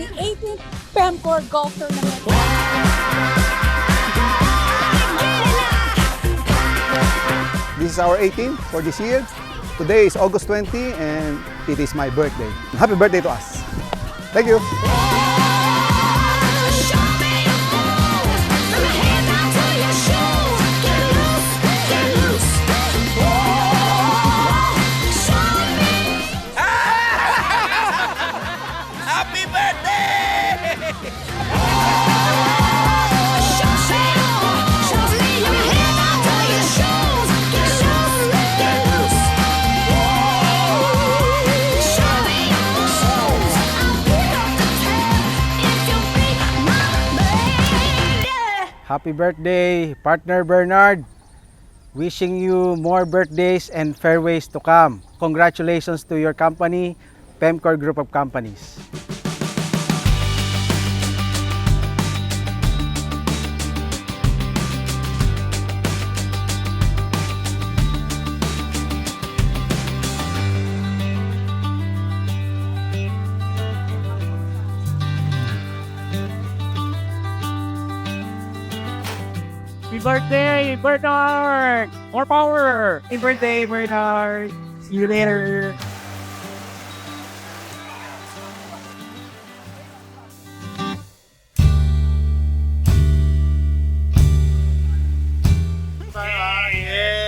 the 18th PEMCOR Golf Tournament. This is our 18th for this year. Today is August 20 and it is my birthday. Happy birthday to us. Thank you. Happy birthday! Happy birthday, partner Bernard. Wishing you more birthdays and fairways to come. Congratulations to your company, PEMCOR Group of Companies. Happy birthday, Bernard! More power! Happy birthday, Bernard! See you later!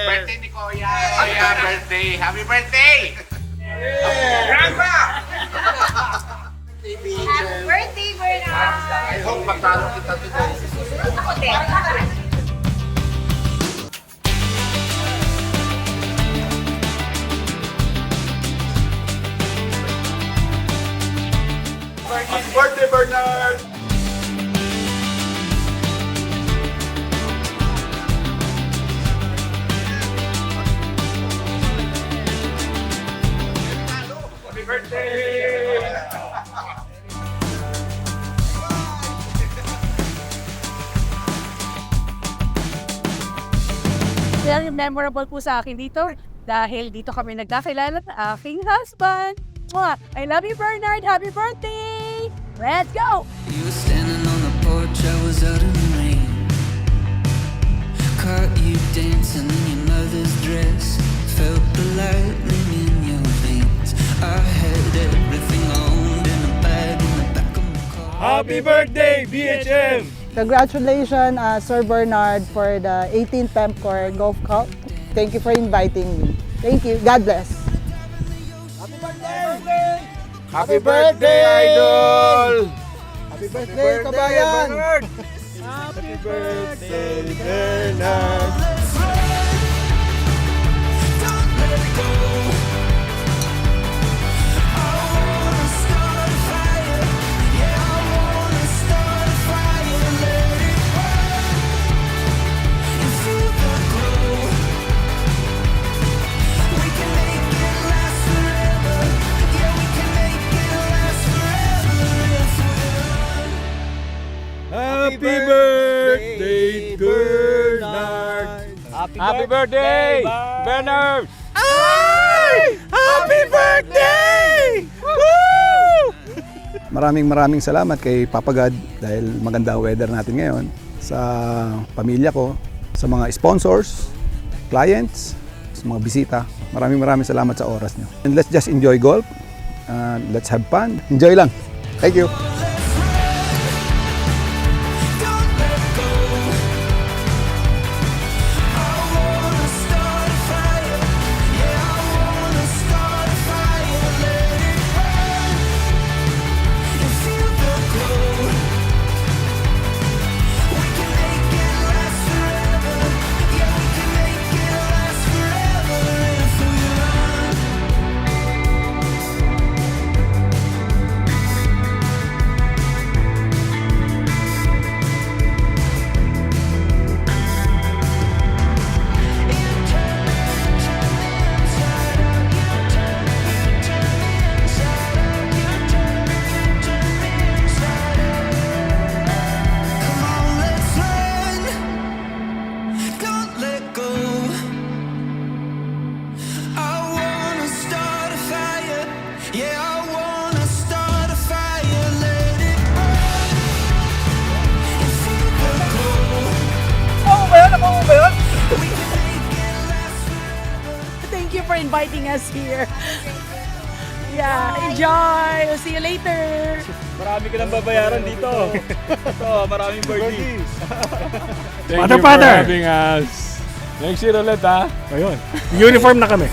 Birthday ni Kuya! Kuya, birthday! Happy birthday! Grandpa! Happy birthday, Bernard! I hope matalo kita today. Ako din. Happy birthday, Bernard! Happy birthday! Very memorable po sa akin dito dahil dito kami nagkakilala ng aking husband. Mwah! I love you, Bernard! Happy birthday! Let's go! You were standing on the porch, I was out in the rain. Caught you dancing in your mother's dress. Felt the lightning in your veins. I had everything owned in a bag in the back of my car. Happy birthday, BHM! Congratulations, Sir Bernard, for the 18th PEMCOR Golf Cup. Thank you for inviting me. Thank you. God bless. Happy birthday, Idol! Happy birthday, kabayan! Happy birthday, Bernard! Happy birthday, Bernard! Happy birthday, Bernard! Ay! Happy birthday! Woo! Maraming salamat kay Papa God dahil maganda ang weather natin ngayon. Sa pamilya ko, sa mga sponsors, clients, sa mga bisita. Maraming salamat sa oras nyo. And let's just enjoy golf. Let's have fun. Enjoy lang. Thank you. Thank you for inviting us here. Yeah, enjoy. We'll see you later. Marami ka nang babayaran dito. Ito, maraming birthdays. Thank you for having us. Next year ulit ha. Ayun, uniform na kami.